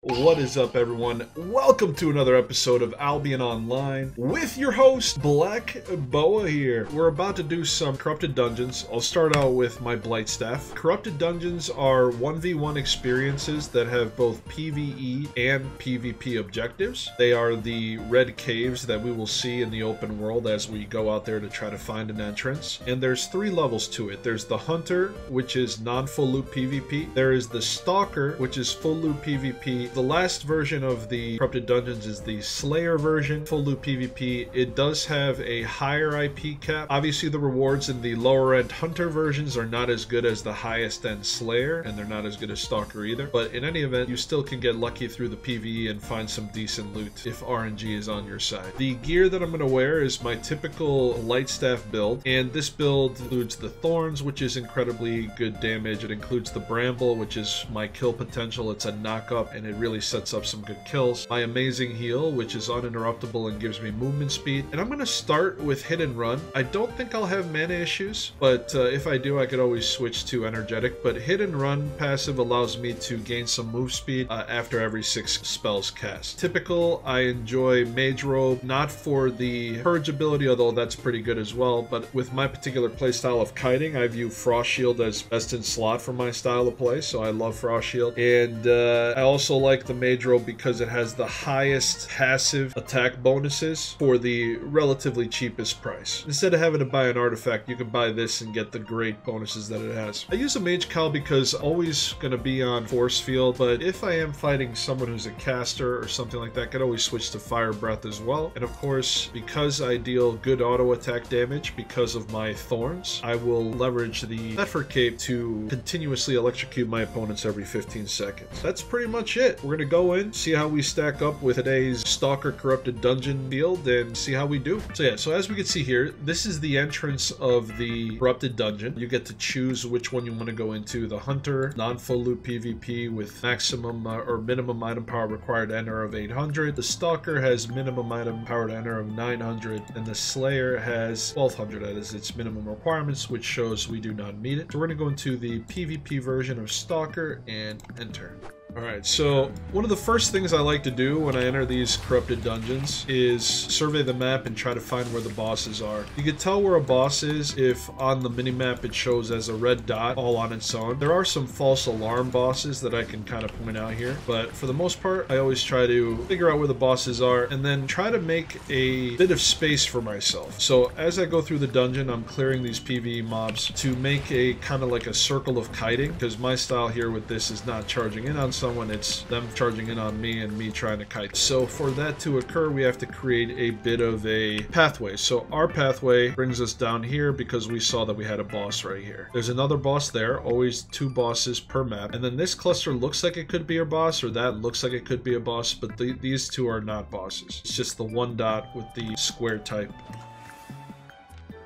What is up, everyone? Welcome to another episode of Albion Online with your host, Blackboa here. We're about to do some Corrupted Dungeons. I'll start out with my Blightstaff. Corrupted Dungeons are 1v1 experiences that have both PvE and PvP objectives. They are the red caves that we will see in the open world as we go out there to try to find an entrance. And there's 3 levels to it. There's the Hunter, which is non-full loop PvP. There is the Stalker, which is full loop PvP. The last version of the Corrupted Dungeons is the Slayer version, full loop PvP. It does have a higher IP cap. Obviously, the rewards in the lower end Hunter versions are not as good as the highest end Slayer, and they're not as good as Stalker either. But in any event, you still can get lucky through the PvE and find some decent loot if RNG is on your side. The gear that I'm going to wear is my typical Lightstaff build, and this build includes the Thorns, which is incredibly good damage. It includes the Bramble, which is my kill potential. It's a knock-up, and it really sets up some good kills. My Amazing Heal, which is uninterruptible and gives me movement speed. And I'm going to start with Hit and Run. I don't think I'll have mana issues, but if I do, I could always switch to Energetic. But Hit and Run passive allows me to gain some move speed after every 6 spells cast. Typical, I enjoy Mage Robe, not for the Purge ability, although that's pretty good as well, but with my particular playstyle of kiting, I view Frost Shield as best in slot for my style of play, so I love Frost Shield. And I also like the Mage Robe because it has the highest passive attack bonuses for the relatively cheapest price. Instead of having to buy an artifact, you can buy this and get the great bonuses that it has. I use a Mage Cowl because always going to be on Force Field, but if I am fighting someone who's a caster or something like that, I could always switch to Fire Breath as well. And of course, because I deal good auto attack damage because of my Thorns, I will leverage the Zephyr Cape to continuously electrocute my opponents every 15 seconds. That's pretty much it. We're going to go in, see how we stack up with today's Stalker Corrupted Dungeon field, and see how we do. So yeah, so as we can see here, this is the entrance of the Corrupted Dungeon. You get to choose which one you want to go into. The Hunter, non-full loop PvP with maximum or minimum item power required to enter of 800. The Stalker has minimum item power to enter of 900, and the Slayer has 1200 as its minimum requirements, which shows we do not meet it. So we're going to go into the PvP version of Stalker and enter. Alright, so one of the first things I like to do when I enter these Corrupted Dungeons is survey the map and try to find where the bosses are. You can tell where a boss is if on the minimap it shows as a red dot all on its own. There are some false alarm bosses that I can kind of point out here, but for the most part, I always try to figure out where the bosses are and then try to make a bit of space for myself. So as I go through the dungeon, I'm clearing these PvE mobs to make a kind of like a circle of kiting, because my style here with this is not charging in on someone, it's them charging in on me and me trying to kite. So for that to occur, we have to create a bit of a pathway. So our pathway brings us down here because we saw that we had a boss right here. There's another boss there, always 2 bosses per map. And then this cluster looks like it could be a boss, or that looks like it could be a boss, but these 2 are not bosses. It's just the 1 dot with the square type.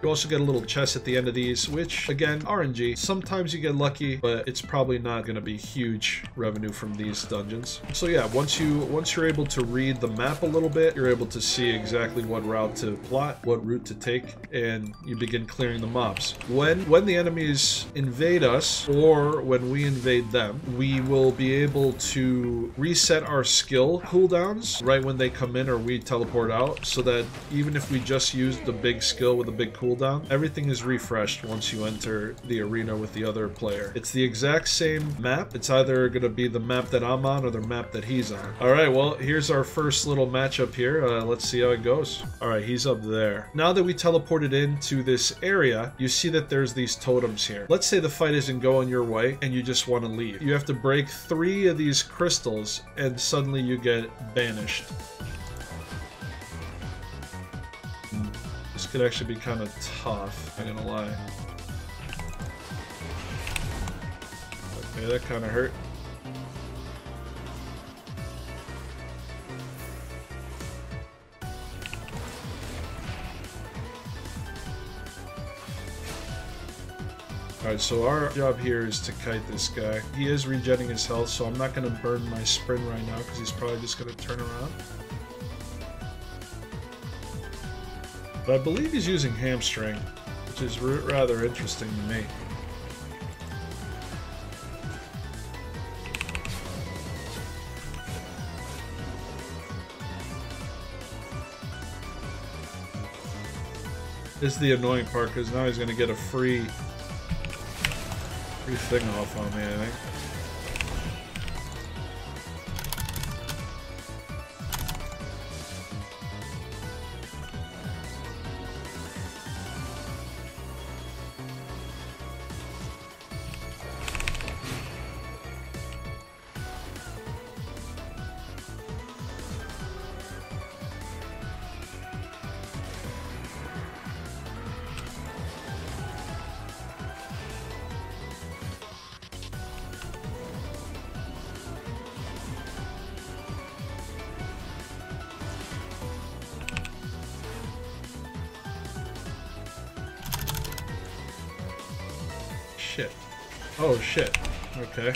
You also get a little chest at the end of these, which, again, RNG. Sometimes you get lucky, but it's probably not going to be huge revenue from these dungeons. So yeah, once you're able to read the map a little bit, you're able to see exactly what route to plot, what route to take, and you begin clearing the mobs. When the enemies invade us, or when we invade them, we will be able to reset our skill cooldowns right when they come in or we teleport out, so that even if we just used the big skill with a big cooldown, everything is refreshed once you enter the arena with the other player. It's the exact same map. It's either going to be the map that I'm on or the map that he's on. Alright, well, here's our first little matchup here. Let's see how it goes. Alright, he's up there. Now that we teleported into this area, you see that there's these totems here. Let's say the fight isn't going your way and you just want to leave. You have to break 3 of these crystals and suddenly you get banished. This could actually be kind of tough, I'm not gonna lie. Okay, that kind of hurt. Alright, so our job here is to kite this guy. He is regenerating his health, so I'm not going to burn my sprint right now because he's probably just going to turn around. But I believe he's using hamstring, which is rather interesting to me. This is the annoying part, because now he's going to get a free thing off on me, I think. Shit. Oh, shit. Okay.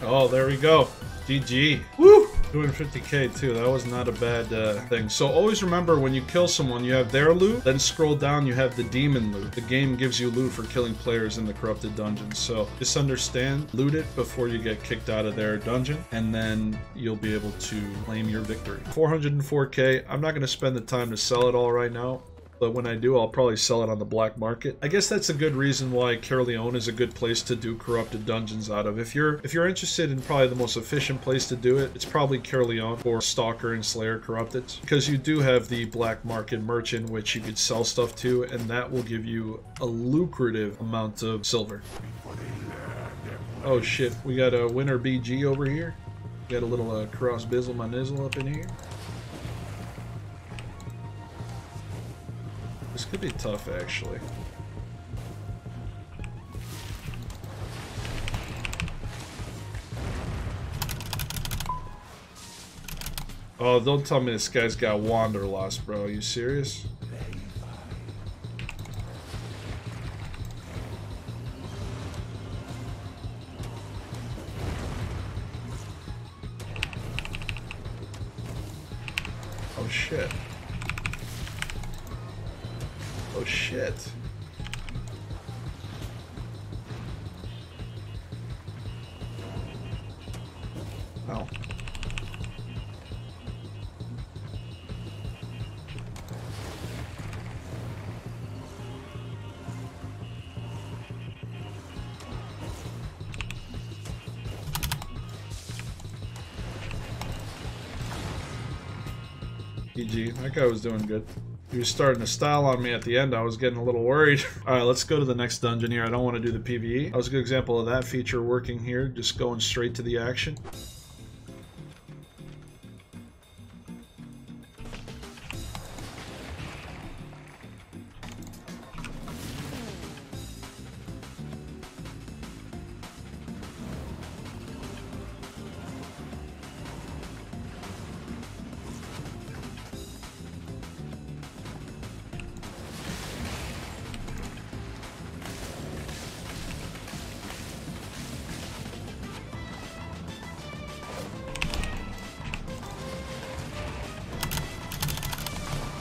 Oh, there we go. GG. Woo! 250k too. That was not a bad thing. So always remember, when you kill someone, you have their loot. Then scroll down, you have the demon loot. The game gives you loot for killing players in the corrupted dungeons. So just understand, loot it before you get kicked out of their dungeon, and then you'll be able to claim your victory. 404k. I'm not going to spend the time to sell it all right now. But when I do, I'll probably sell it on the black market. I guess that's a good reason why Caerleon is a good place to do corrupted dungeons out of. If you're interested in probably the most efficient place to do it, it's probably Caerleon or Stalker and Slayer Corrupted. Because you do have the black market merchant, which you could sell stuff to, and that will give you a lucrative amount of silver. Oh shit, we got a winner BG over here. Got a little cross bizzle my nizzle up in here. This could be tough, actually. Oh, don't tell me this guy's got Wanderlust, bro. Are you serious? Oh, shit. Oh shit. Oh. GG. That guy was doing good. He was starting to style on me at the end. I was getting a little worried. Alright, let's go to the next dungeon here. I don't want to do the PvE. That was a good example of that feature working here. Just going straight to the action.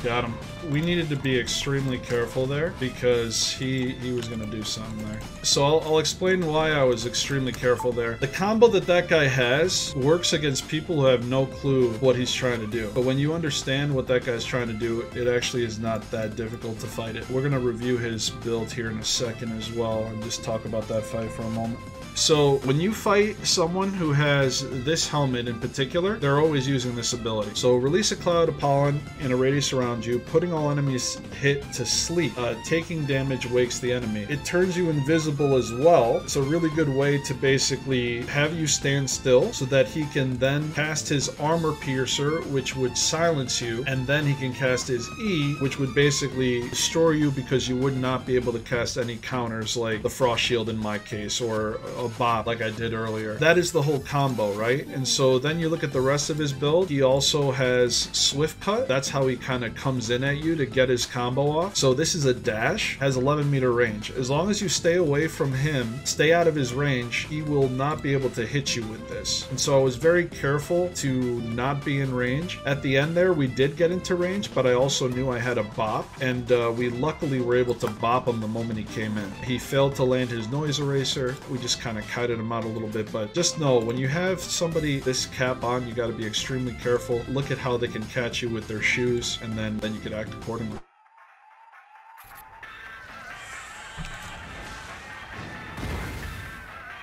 Got him. We needed to be extremely careful there because he was going to do something there. So I'll explain why I was extremely careful there. The combo that guy has works against people who have no clue what he's trying to do. But when you understand what that guy's trying to do, it actually is not that difficult to fight it. We're going to review his build here in a second as well and just talk about that fight for a moment. So when you fight someone who has this helmet in particular, they're always using this ability. So release a cloud of pollen in a radius around you, putting all enemies hit to sleep. Taking damage wakes the enemy. It turns you invisible as well. It's a really good way to basically have you stand still so that he can then cast his armor piercer, which would silence you, and then he can cast his E, which would basically destroy you because you would not be able to cast any counters like the frost shield in my case, or a bop like I did earlier. That is the whole combo, right? And so then you look at the rest of his build. He also has Swift Cut. That's how he kind of comes in at you to get his combo off. So this is a dash, has 11-meter range. As long as you stay away from him, stay out of his range, he will not be able to hit you with this. And so I was very careful to not be in range. At the end there, we did get into range, but I also knew I had a bop, and we luckily were able to bop him the moment he came in. He failed to land his noise eraser. We just kind of kited him out a little bit, but just know when you have somebody this cap on, you got to be extremely careful. Look at how they can catch you with their shoes, and then you can act accordingly.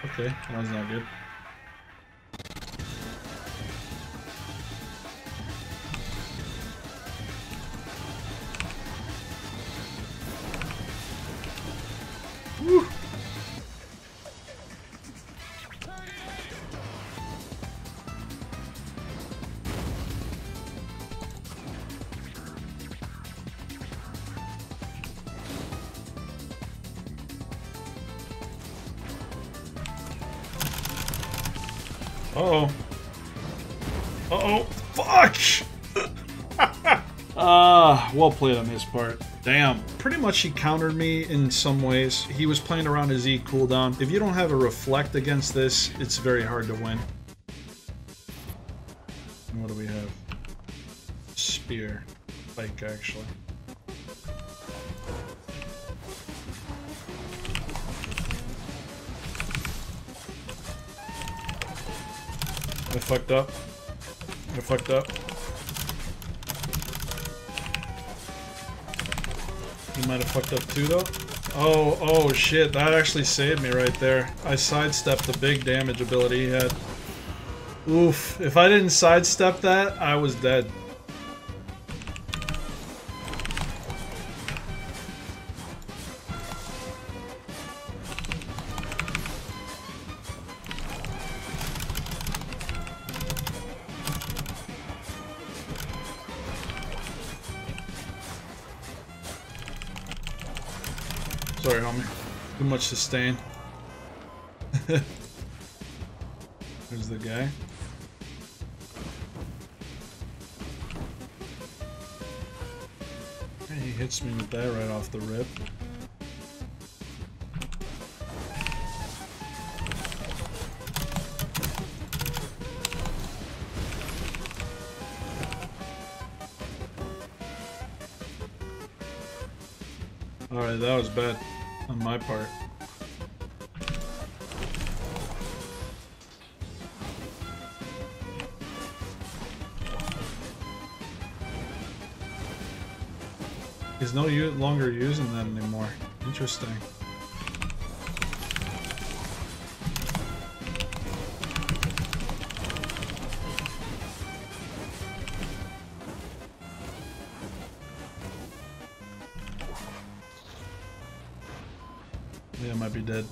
Okay, that was not good. Woo. Uh-oh. Uh-oh. Fuck! Well played on his part. Damn. Pretty much he countered me in some ways. He was playing around his E cooldown. If you don't have a reflect against this, it's very hard to win. And what do we have? Spear. Spike, actually. I fucked up. I fucked up. He might have fucked up too, though. Oh shit, that actually saved me right there. I sidestepped the big damage ability he had. Oof, if I didn't sidestep that, I was dead. Sorry, homie. Too much sustain. There's the guy. Okay, he hits me with that right off the rip. Alright, that was bad on my part. He's no longer using that anymore. Interesting. Yeah, I might be dead.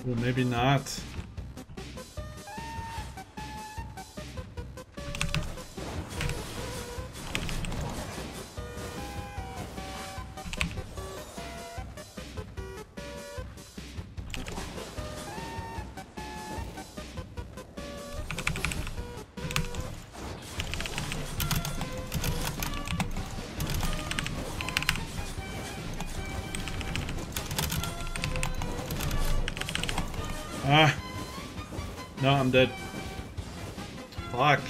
Well, maybe not. Ah. No, I'm dead. Fuck.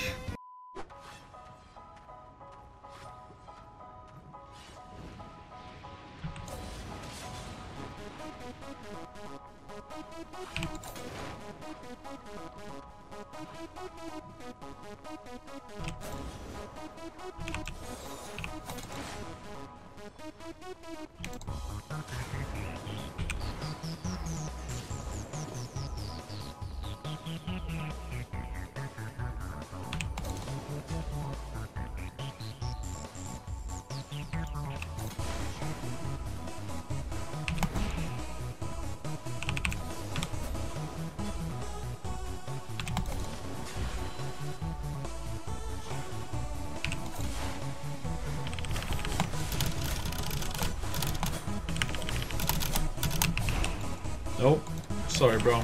Sorry, bro.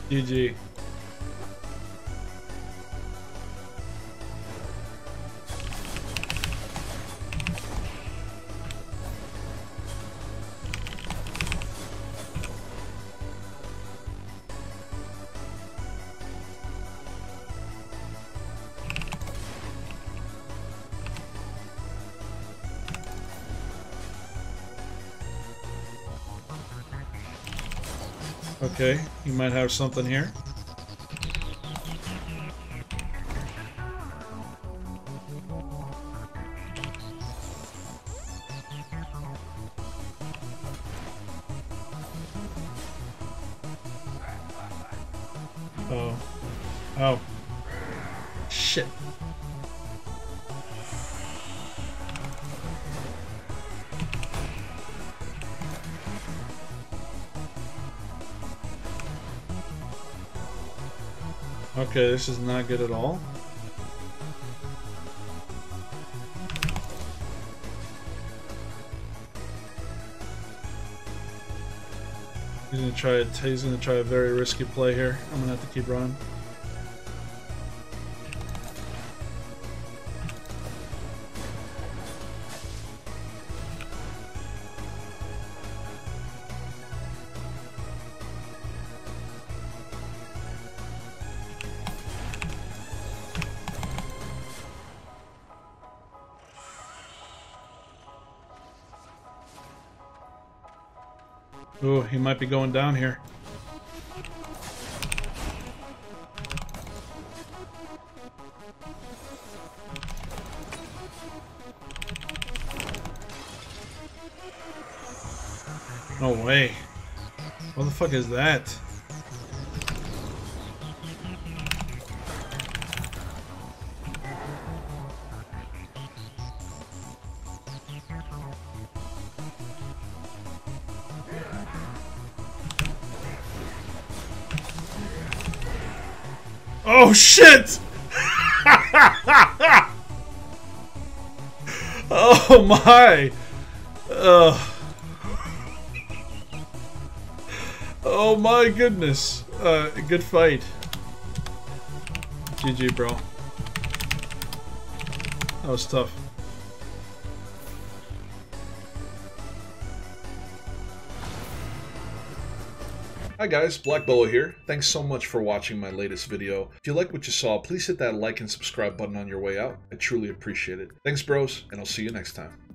GG. Okay, you might have something here. Oh. Oh. Shit. Okay, this is not good at all. He's gonna try a very risky play here. I'm gonna have to keep running. Ooh, he might be going down here. No way. What the fuck is that? Oh shit! Oh my! Oh my goodness! Good fight. GG, bro. That was tough. Hi guys, Blackboa here. Thanks so much for watching my latest video. If you like what you saw, please hit that like and subscribe button on your way out. I truly appreciate it. Thanks bros, and I'll see you next time.